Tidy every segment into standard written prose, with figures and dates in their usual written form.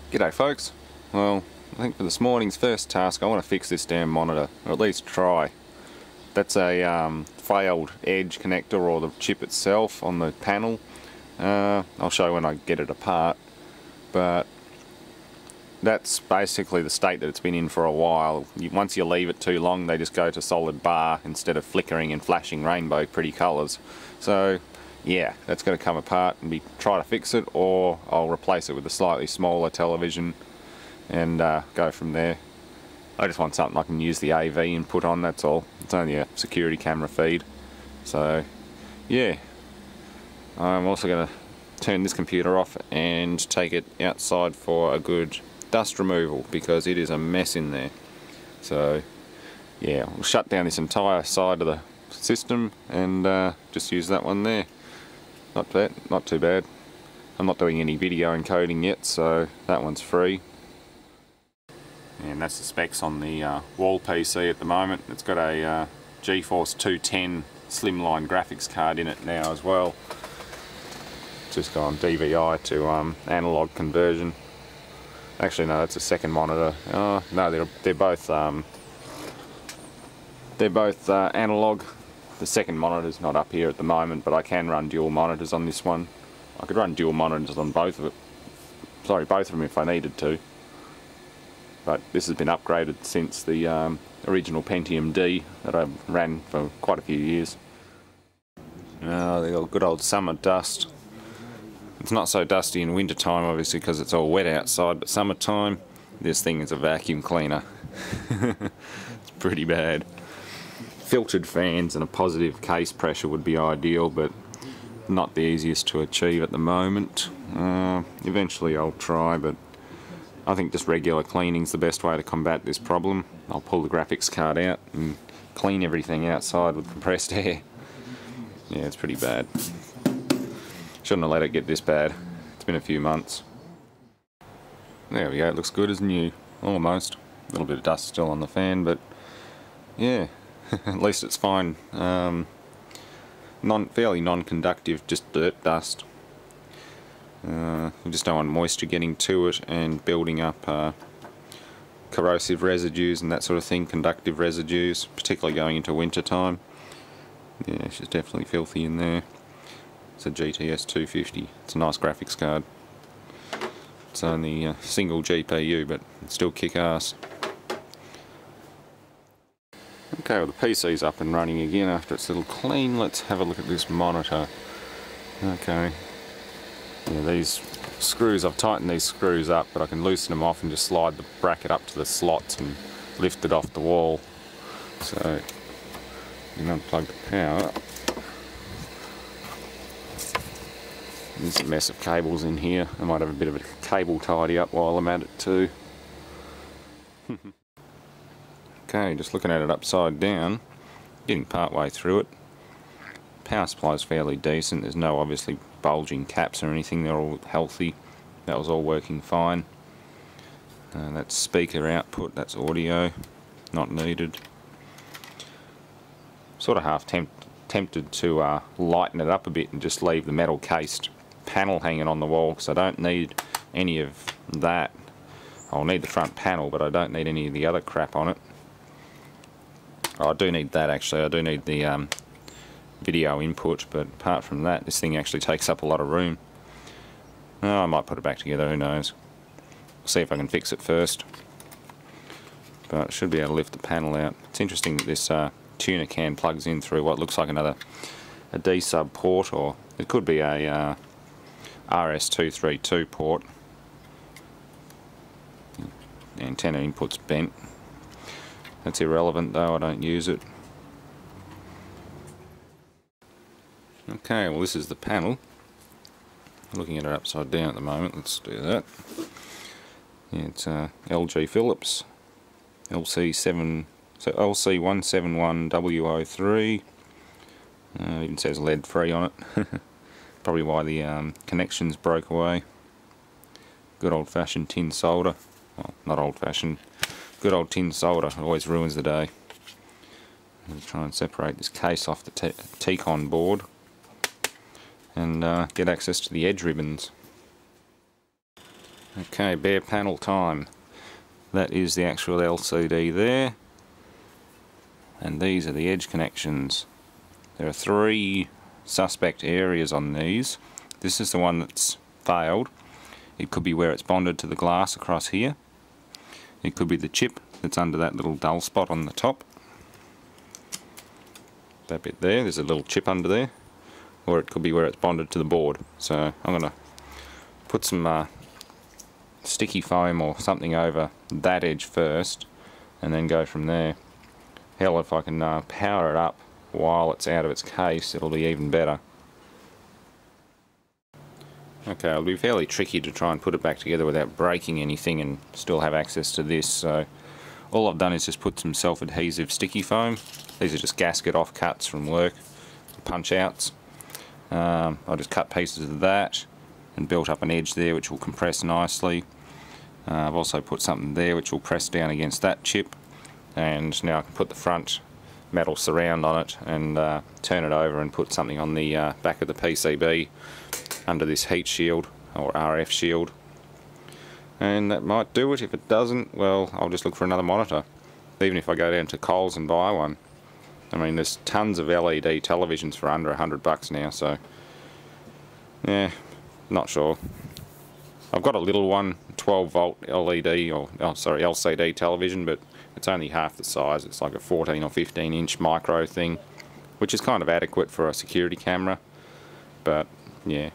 G'day folks. Well, I think for this morning's first task I want to fix this damn monitor, or at least try. That's a failed edge connector, or the chip itself on the panel. I'll show when I get it apart, but that's basically the state that it's been in for a while. Once you leave it too long, they just go to solid bar instead of flickering and flashing rainbow pretty colours. So yeah, that's going to come apart and try to fix it, or I'll replace it with a slightly smaller television and go from there. I just want something I can use the AV input on, that's all. It's only a security camera feed. So yeah, I'm also going to turn this computer off and take it outside for a good dust removal, because it is a mess in there. So yeah, we'll shut down this entire side of the system and just use that one there. Not bad, not too bad. I'm not doing any video encoding yet, so that one's free. And that's the specs on the wall PC at the moment. It's got a GeForce 210 slimline graphics card in it now as well. Just gone DVI to analog conversion. Actually no, it's a second monitor. No, they're both analog. The second monitor's not up here at the moment, but I can run dual monitors on this one. I could run dual monitors on both of them if I needed to. But this has been upgraded since the original Pentium D that I ran for quite a few years. They got good old summer dust. It's not so dusty in winter time, obviously, because it's all wet outside, but summertime, this thing is a vacuum cleaner. It's pretty bad. Filtered fans and a positive case pressure would be ideal, but not the easiest to achieve at the moment. Eventually I'll try, but I think just regular cleaning is the best way to combat this problem. I'll pull the graphics card out and clean everything outside with compressed air. Yeah, it's pretty bad. Shouldn't have let it get this bad. It's been a few months. There we go, it looks good as new. Almost. A little bit of dust still on the fan, but yeah. At least it's fine. Fairly non-conductive, just dirt dust. You just don't want moisture getting to it and building up corrosive residues and that sort of thing, conductive residues, particularly going into winter time. Yeah, it's just definitely filthy in there. It's a GTS 250. It's a nice graphics card. It's only a single GPU, but it's still kick-ass. Okay, well the PC's up and running again after its little clean. Let's have a look at this monitor. Okay. Yeah, these screws, I've tightened these screws up, but I can loosen them off and just slide the bracket up to the slots and lift it off the wall. So, you can unplug the power. There's a mess of cables in here. I might have a bit of a cable tidy up while I'm at it too. Okay, just looking at it upside down, getting part way through it. Power supply is fairly decent. There's no obviously bulging caps or anything. They're all healthy. That was all working fine. That's speaker output. That's audio. Not needed. Sort of half tempted to lighten it up a bit and just leave the metal cased panel hanging on the wall, because I don't need any of that. I'll need the front panel, but I don't need any of the other crap on it. Oh, I do need that actually. I do need the video input, but apart from that, this thing actually takes up a lot of room. Oh, I might put it back together, who knows. We'll see if I can fix it first. But I should be able to lift the panel out. It's interesting that this tuner can plugs in through what looks like a D-sub port, or it could be a RS232 port. The antenna input's bent. That's irrelevant though, I don't use it. Okay, well this is the panel. Looking at it upside down at the moment, let's do that. Yeah, it's LG Philips LC171W03. It even says lead free on it. Probably why the connections broke away. Good old fashioned tin solder. Well, not old fashioned. Good old tin solder, it always ruins the day. I'll try and separate this case off the T-Con board and get access to the edge ribbons. Okay, bare panel time. That is the actual LCD there, and these are the edge connections. There are 3 suspect areas on these. This is the one that's failed. It could be where it's bonded to the glass across here. It could be the chip that's under that little dull spot on the top. That bit there, there's a little chip under there. Or it could be where it's bonded to the board. So I'm going to put some sticky foam or something over that edge first, and then go from there. Hell, if I can power it up while it's out of its case, it'll be even better. Okay, it'll be fairly tricky to try and put it back together without breaking anything and still have access to this, so all I've done is just put some self-adhesive sticky foam. These are just gasket off cuts from work, punch outs. I just cut pieces of that and built up an edge there which will compress nicely. I've also put something there which will press down against that chip, and now I can put the front metal surround on it and turn it over and put something on the back of the PCB under this heat shield or RF shield, and that might do it. If it doesn't, well, I'll just look for another monitor, even if I go down to Coles and buy one. I mean, there's tons of LED televisions for under $100 now, so yeah, not sure. I've got a little one, 12 volt LED or LCD television, but it's only half the size. It's like a 14 or 15 inch micro thing, which is kind of adequate for a security camera, but yeah,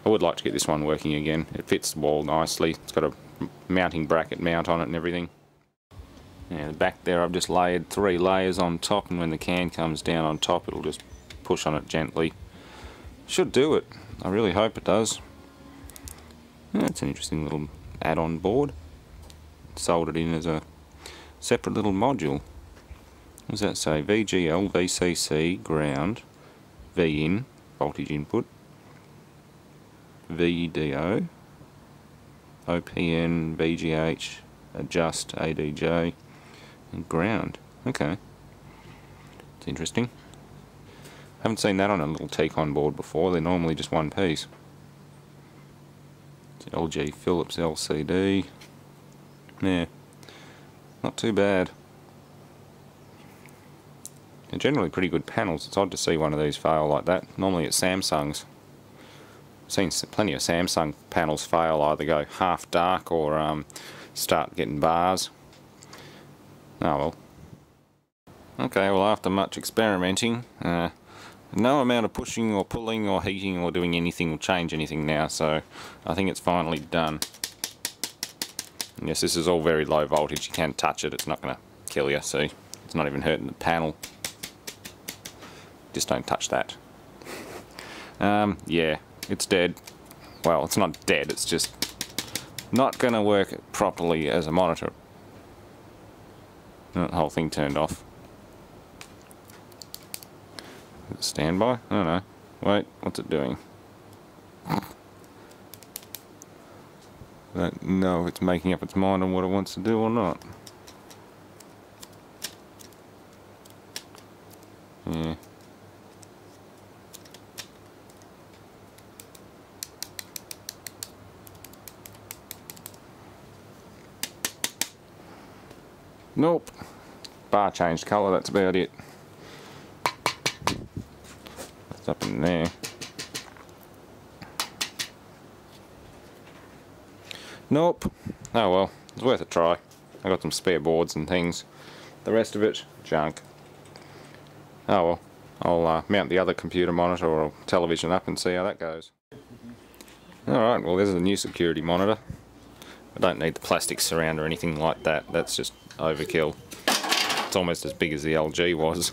I would like to get this one working again. It fits the wall nicely. It's got a mounting bracket mount on it and everything. Yeah, the back there I've just layered 3 layers on top, and when the can comes down on top it'll just push on it gently. Should do it. I really hope it does. That's an interesting little add-on board. Soldered in as a separate little module. What does that say? VGL, VCC, ground, VIN, voltage input, VDO, OPN, VGH, adjust, ADJ, and ground. Okay. It's interesting. Haven't seen that on a little T-Con board before. They're normally just one piece. It's an LG Philips LCD. Yeah. Not too bad. They're generally pretty good panels. It's odd to see one of these fail like that. Normally it's Samsung's. I've seen plenty of Samsung panels fail, either go half dark or start getting bars. Oh well. Okay, well, after much experimenting, no amount of pushing or pulling or heating or doing anything will change anything now, so I think it's finally done. And yes, this is all very low voltage. You can't touch it. It's not going to kill you, see? It's not even hurting the panel. Just don't touch that. Yeah, it's dead. Well, it's not dead, it's just not going to work properly as a monitor. The whole thing turned off. Standby? I don't know. Wait, what's it doing? I don't know if it's making up its mind on what it wants to do or not. Yeah. Nope. Bar changed colour, that's about it. That's up in there. Nope. Oh well, it's worth a try. I got some spare boards and things. The rest of it, junk. Oh well, I'll mount the other computer monitor or television up and see how that goes. Alright, well, there's the new security monitor. I don't need the plastic surround or anything like that. That's just overkill. It's almost as big as the LG was.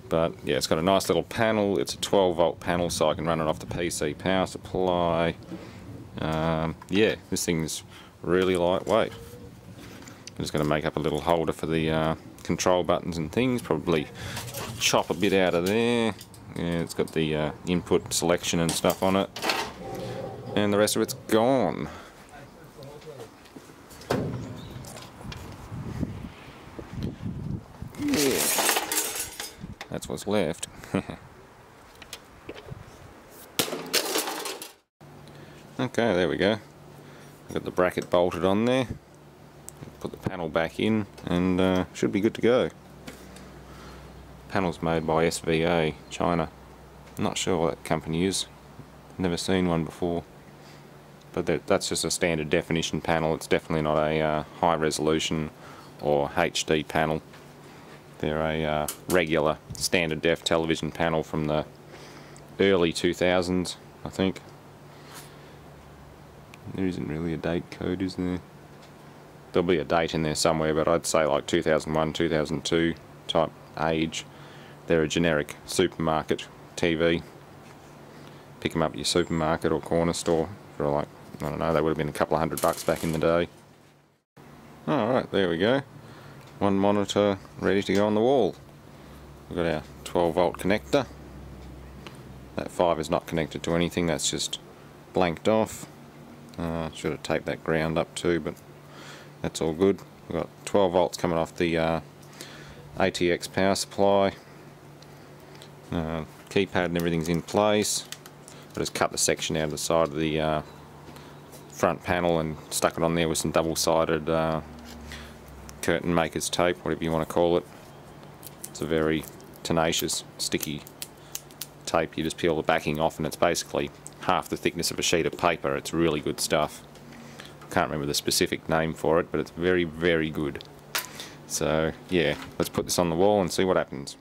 But yeah, it's got a nice little panel. It's a 12 volt panel, so I can run it off the PC power supply. Yeah, this thing's really lightweight. I'm just going to make up a little holder for the control buttons and things. Probably chop a bit out of there. Yeah, it's got the input selection and stuff on it. And the rest of it's gone. Yeah. That's what's left. Okay, there we go. Got the bracket bolted on there. Put the panel back in and should be good to go. Panel's made by SVA, China. I'm not sure what that company is. Never seen one before. But that's just a standard definition panel. It's definitely not a high resolution or HD panel. They're a regular standard def television panel from the early 2000s, I think. There isn't really a date code, is there? There'll be a date in there somewhere, but I'd say like 2001, 2002 type age. They're a generic supermarket TV. Pick them up at your supermarket or corner store for like, I don't know, they would have been a couple of $100 back in the day. Alright, there we go. One monitor ready to go on the wall. We've got our 12-volt connector. That 5 is not connected to anything, that's just blanked off. Should have taped that ground up too, but that's all good. We've got 12 volts coming off the ATX power supply. Keypad and everything's in place. I just cut the section out of the side of the front panel and stuck it on there with some double-sided curtain maker's tape, whatever you want to call it. It's a very tenacious, sticky tape. You just peel the backing off and it's basically half the thickness of a sheet of paper. It's really good stuff. I can't remember the specific name for it, but it's very, very good. So yeah, let's put this on the wall and see what happens.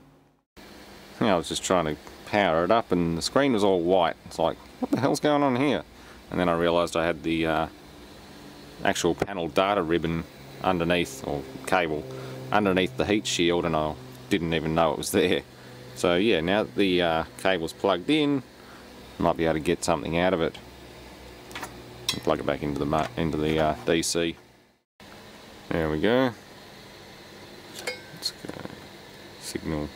I was just trying to power it up and the screen was all white. It's like, what the hell's going on here? And then I realised I had the actual panel data ribbon underneath, or cable, underneath the heat shield, and I didn't even know it was there. So yeah, now that the cable's plugged in, might be able to get something out of it. And plug it back into the DC. There we go. Let's go. Signal.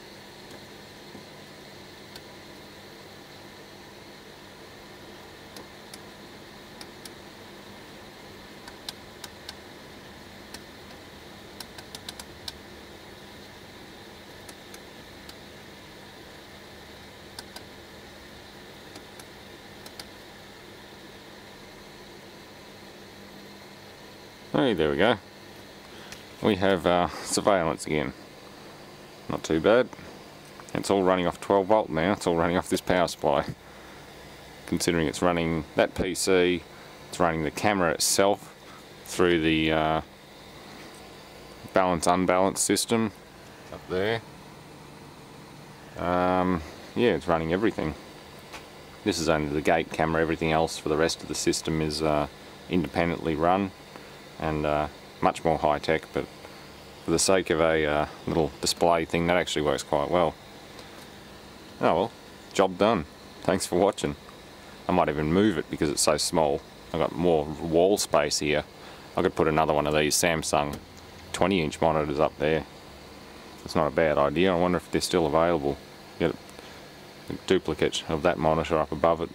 Hey, there we go. We have surveillance again. Not too bad. It's all running off 12 volt now. It's all running off this power supply. Considering it's running that PC, it's running the camera itself through the balance unbalance system up there. Yeah, it's running everything. This is only the gate camera. Everything else for the rest of the system is independently run and much more high-tech, but for the sake of a little display thing, that actually works quite well. Oh well, job done. Thanks for watching. I might even move it because it's so small. I've got more wall space here. I could put another one of these Samsung 20-inch monitors up there. It's not a bad idea. I wonder if they're still available. Get a duplicate of that monitor up above it.